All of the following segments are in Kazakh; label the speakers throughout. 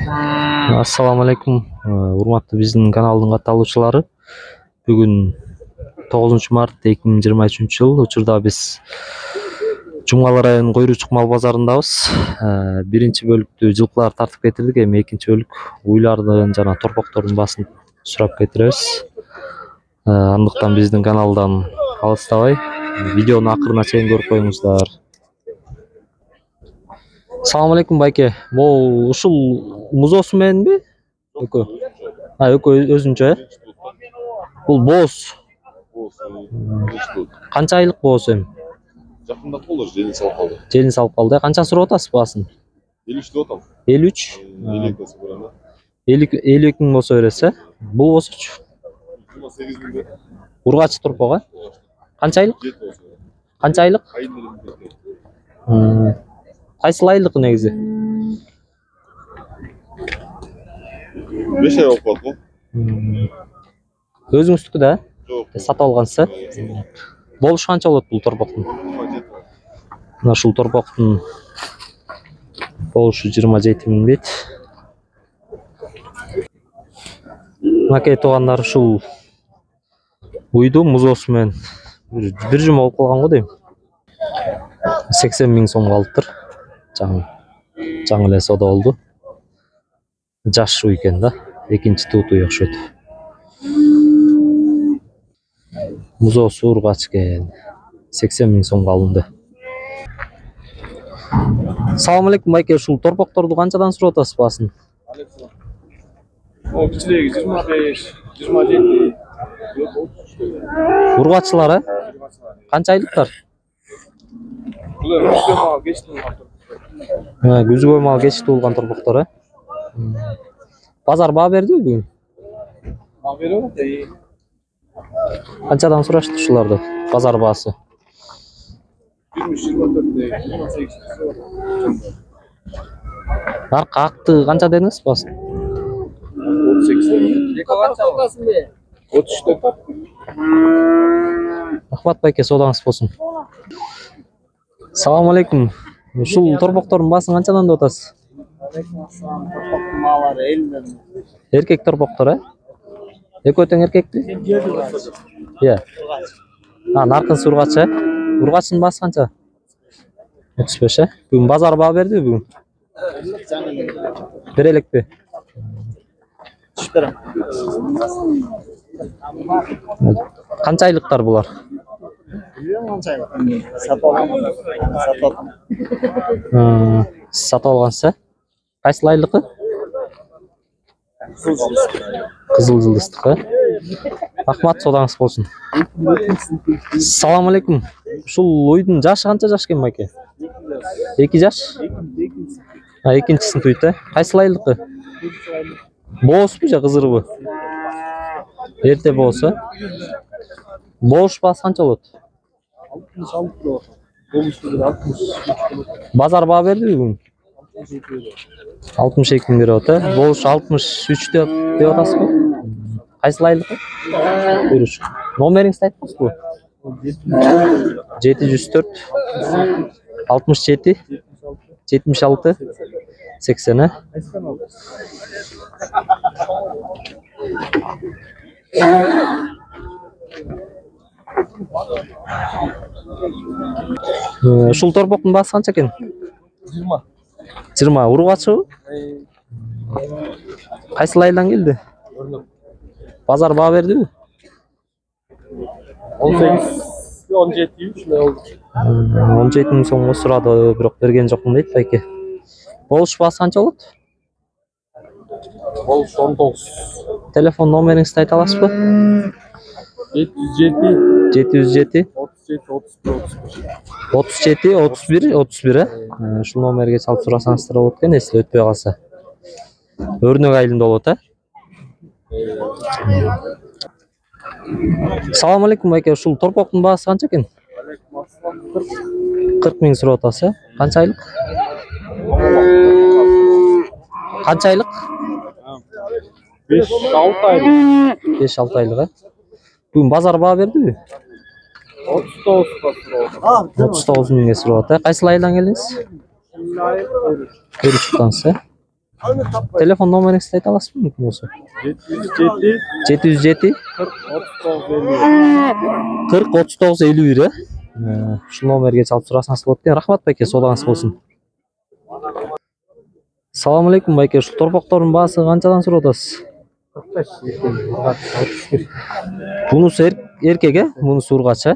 Speaker 1: Assalamu alaikum. Урматтуу биздин каналдын катталуучулары. Бүгүн 9 март 2023 жыл. Учурда биз Жумгалы районунун Койручук мал базарындабыз. Биринчи бөлүктү жылкылар тартып кетирдик. Эми экинчи бөлүк уйлардын жана торпоктордун баасын сурап кетиребиз. Андыктан биздин каналдан алыстабай видеону акырына чейин көрүп коюңуздар. Assalamu alaikum байке. Бул ушул музосу мененби? Экөө. Экөө өзүнчө. Бул бооз. Канча айлык бооз эми?
Speaker 2: Жакында болду, желин салып калды.
Speaker 1: Желин салып калды. Канча сурап атасыз баасын?
Speaker 2: 53 деп атам.
Speaker 1: 53. 52 миң болсо бересиз, э? Бул болсочу?
Speaker 2: 28 миң.
Speaker 1: Ургачы турпок, э? Канча айлык? Канча айлык? Кайсыл айлык негизи?
Speaker 2: 5 ай болуп калды го.
Speaker 1: Өзүңүздүкү да?
Speaker 2: Жок.
Speaker 1: Сатып алгансыз, э? Болуш канча болот бул торпоктун? Мына ушул торпоктун болушу 27 миң дейт. Макей туугандар, ушул уйду музосу менен бир жума болуп калган го дейм. 80 миң сомго алыптыр. Жаңы эле соода болду. Жаш уй экен да. Экинчи туутуй окшойт. Музосу ургач экен. 80 миң сомго алынды. Салам алейкум байке, ушул торпокторду канчадан сурап атасыз баасын?
Speaker 2: О, кичилеги 25, 27.
Speaker 1: Ургачылар, э? Канча айлыктар?
Speaker 2: Булар күзгө мал кечти болгон.
Speaker 1: Күзгө мал кечти болгон торпоктор, э? Базар баа бердиби бүгүн?
Speaker 2: Мал берип атат.
Speaker 1: Канчадан сурашты ушуларды? Базар баасы?
Speaker 2: 23-24.
Speaker 1: Арка акты канча дедиңиз баасын?
Speaker 2: 38. 34.
Speaker 1: Рахмат байке, соодаңыз болсун. Салам алейкум. Ушул торпоктордун баасын канчадан деп атасыз?
Speaker 3: Торпоктун маалары 50.
Speaker 1: Эркек торпоктор, э? Экөө тең эркекпи? Иә. Наркын ургач, э? Ургачтын баасы канча? 35, э? Бүгүн базар баа бердиби бүгүн? Бере элекпи? Канча айлыктар булар? Сатып алгансыз, э? Кайсыл айлыкы? Кызыл жылдыздык, э? Рахмат, соодаңыз болсун. Салам алейкум. Ушул уйдун жашы канча жаш экен байке? 2 жаш? Экинчисин туйт, э? Кайсыл айлыкы? Боозбу же кызырбы? Эрте бооз, э? Боош баасы канча болот? 60. Базар баа бердиби бүгүн? 62 миң берип атат, э? Боош 63 деп атасызбы? Кайсыл айлыкы? Бuyuruş. Номериңизди айтыңызбы? 704 67 76 80, э? Ушул торпоктун баасы канча экен?
Speaker 3: 20.
Speaker 1: 20. Ургачыбы? Кайсыл айылдан келди? Базар баа бердиби?
Speaker 3: 18, 17 ушундай болду.
Speaker 1: 17 миң сомго сурады, бирок берген жокмун дейт байке. Болуш баасы канча болот?
Speaker 3: Болуш 19.
Speaker 1: Телефон номериңизди айта аласызбы?
Speaker 3: 707
Speaker 1: 707
Speaker 3: 37
Speaker 1: 31, э? Ушул номерге чалып сурасаңыздар болот экен, эсте өтпөй калса. Өрнөк айылында болот, э? Салам алейкум байке, ушул торпоктун баасы канча экен? 40 миң сурап атасыз, э? Канча айлык? Канча айлык?
Speaker 3: 5-6 айлык.
Speaker 1: 5-6 айлык, э? Бүгүн базар баа бердиби? 39 миңге сурап атат, э? Кайсыл айылдан келдиңиз? Көрүчүктансыз, э? Telefon номеріңізді айта аласыз ба мүмкін болса? 707 40 39 51 иә? Ушул номерге чалып сурасаңыз болот экен. Рахмат байке, содаңыз болсун. Салам алейкум байке, ушул торпоктордун баасы канчадан сурап атасыз?
Speaker 3: 45.
Speaker 1: Бунусу эркек э? Бунусу ургач э?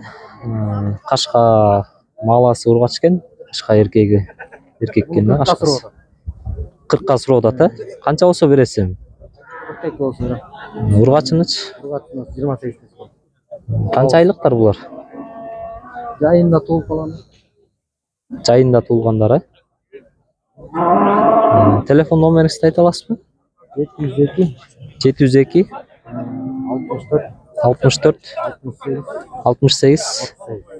Speaker 1: Кашка маласы ургач экен, кашка эркеги эркек экен да кашкасы. 40ка сурап атат э? Канча болсо бересиң?
Speaker 3: 42 болсун.
Speaker 1: Ургачынычы?
Speaker 3: 28.
Speaker 1: Канча айлыктар булар?
Speaker 3: Жайында толуп калган.
Speaker 1: Жайында туулгандар э? Телефон номеріңізді айта аласызбы?
Speaker 3: 702
Speaker 1: 702
Speaker 3: 64
Speaker 1: 64 68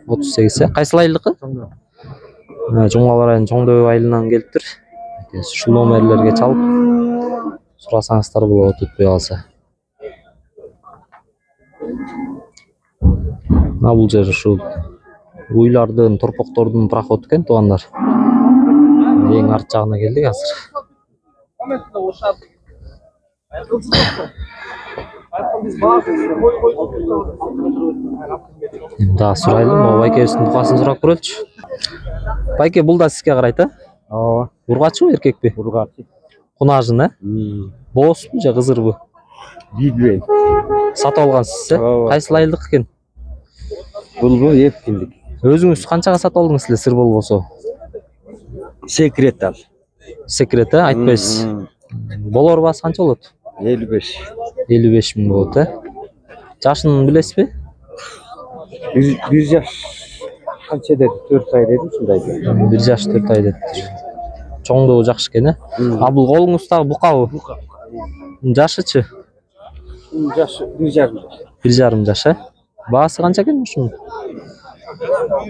Speaker 1: 38 э? Кайсыл айылдыкы? Жумгалар айынын Жоңдөбө айылынан келиптир. Ушул номерлерге чалып сурасаңыздар болот, өтпөй калса. Бул жер ушул уйлардын, торпоктордун проходу экен туугандар. Эң арт жагына келдик азыр. Да, сурайлы, могу байкебиздин букасын сурап көрөлүчү. Байке, бул да сизге карайт э?
Speaker 3: Ооба.
Speaker 1: Ургачбы, эркекпи?
Speaker 3: Ургач.
Speaker 1: Кунажын э? Боосбу же кызырбы?
Speaker 3: Билбейм.
Speaker 1: Сатып алгансыз э?
Speaker 3: Ооба.
Speaker 1: Кайсыл айылдык экен?
Speaker 3: Булбу эркиндик.
Speaker 1: Өзүңүз канчага сатып алдыңыз эле, сыр болбосо?
Speaker 3: Секрет ал.
Speaker 1: Секрет э? Айтпайсыз. Болор баасы канча болот?
Speaker 3: 55.
Speaker 1: 55 миң болот э? Жашын билесизби?
Speaker 3: 1 жаш. Канча деди? 4 ай деди, ушундай.
Speaker 1: 1 жаш 4 ай дептир. Чоңдугу жакшы экен э? А бул колуңуздагы букабы? Жашычы?
Speaker 3: Жашы 1,5 жаш.
Speaker 1: 1,5 жаш э? Баасы канча экен ушунун?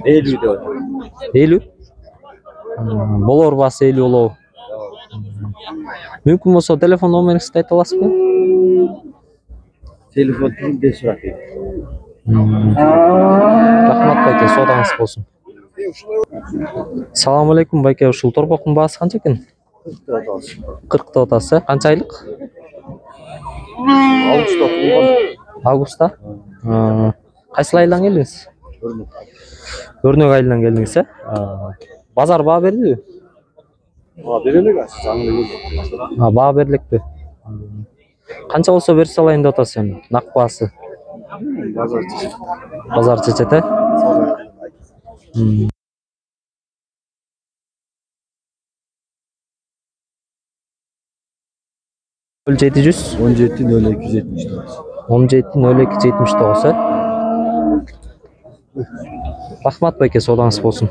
Speaker 3: 50 деп атат.
Speaker 1: 50? Болор баасы 50 болобу? Мүмкүн болсо телефон номериңизди айта аласызбы?
Speaker 3: Телефон тилинде сурап.
Speaker 1: Рахмат байке, содаңыз болсун. Салам алейкум байке, ушул торпоктун баасы канча экен? 40 деп атасыз э? Канча айлык? Августта. Кайсыл айылдан келдиңиз? Өрнөк айылынан келдиңиз э? Базар баа бердиби?
Speaker 3: Бере элек жаңы келди.
Speaker 1: Баа берилекпи? Канча болсо берсе алайын деп атасыз эми? Нак баасы? Базар чечет э? 700
Speaker 3: 17 02 79.
Speaker 1: 17 02 79 э? Рахмат байке, содаңыз болсун.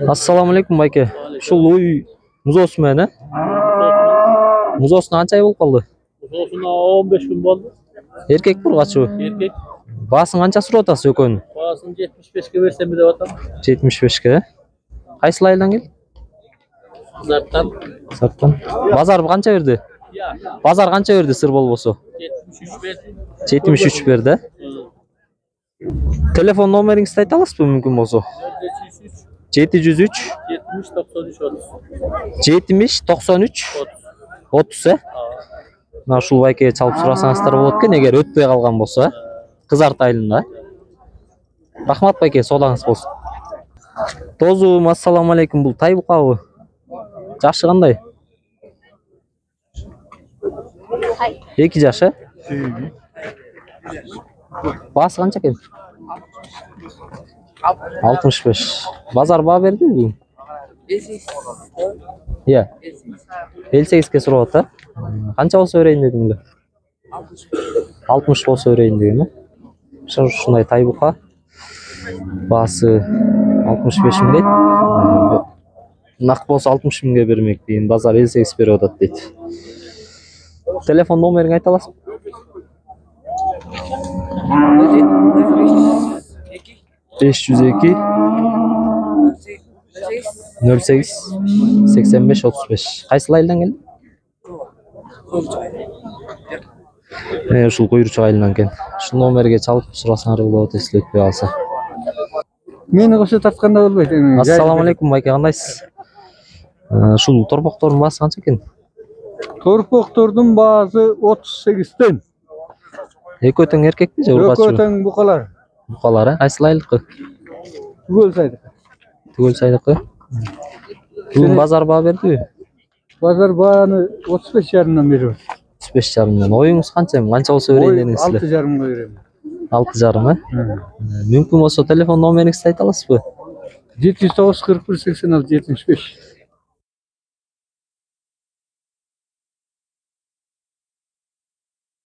Speaker 1: Ассаламу алейкум байке. Ушул уй музоосу менен э? Музоосуна канча ай болуп калды?
Speaker 4: Музоосуна 15 күн болду.
Speaker 1: Эркек бургачыбы?
Speaker 4: Эркек.
Speaker 1: Баасын канча сурап атасыз экөөнүн?
Speaker 4: Баасын 75ке берсем деп атам.
Speaker 1: 75ке э? Кайсыл айылдан келди?
Speaker 4: Зарттан.
Speaker 1: Сарттан. Базар канча берди? Базар канча берди сыр болбосо?
Speaker 4: 73 берди.
Speaker 1: 73 берди. Телефон номериңизди айта аласызбы мүмкүн болсо? 703 70 93 30 э? Мына ушул байкеге чалып сурасаңыздар болот экен, эгер өтпөй калган болсо, Кызарт айылында. Рахмат байке, содаңыз болсун. Тозум, ассаламу алейкум, бул тай букабы? Жашы кандай? 2 жаш э? Баасы канча экен? 65. Базар баа берди бүгүн? 58ке сурап атат. Канча болсо берейин дедиң эле? 60 болсо берейин дегем э? Ушундай тай бука. Баасы 65 миң дейт. Нак болсо 60 миңге бермек дейин. Базар 58 берип атат дейт. Телефон номериңди айта аласызбы? 502 08 85 35. Кайсыл айылдан келди? Ушул куйручук айылынан экен. Ушул номерге чалып сурасаңар болот, эсиле өтпөй калса.
Speaker 3: Мени кошо тартканда болбойт.
Speaker 1: Ассаламу алейкум байке, кандайсыз? Ушул торбоктордун баасы канча экен?
Speaker 3: Торпоктордун баасы 38тен.
Speaker 1: Экөө тең эркекпи же
Speaker 3: Экөө
Speaker 1: ургачы?
Speaker 3: тең букалар.
Speaker 1: Букалар, кайсыл айылдыкы?
Speaker 3: Түгөл сайдык.
Speaker 1: Түгөл сайдыкы. Бүгүн базар баа бердиби?
Speaker 3: Базар бааны 35,5-дан беребиз.
Speaker 1: 35,5. Оюңуз канча? Канча болсо берейин дедиңиз эле?
Speaker 3: 6,5-га берем.
Speaker 1: 6,5, Мүмкүн болсо телефон номериңизди айта аласызбы?
Speaker 3: 709 41 86 75.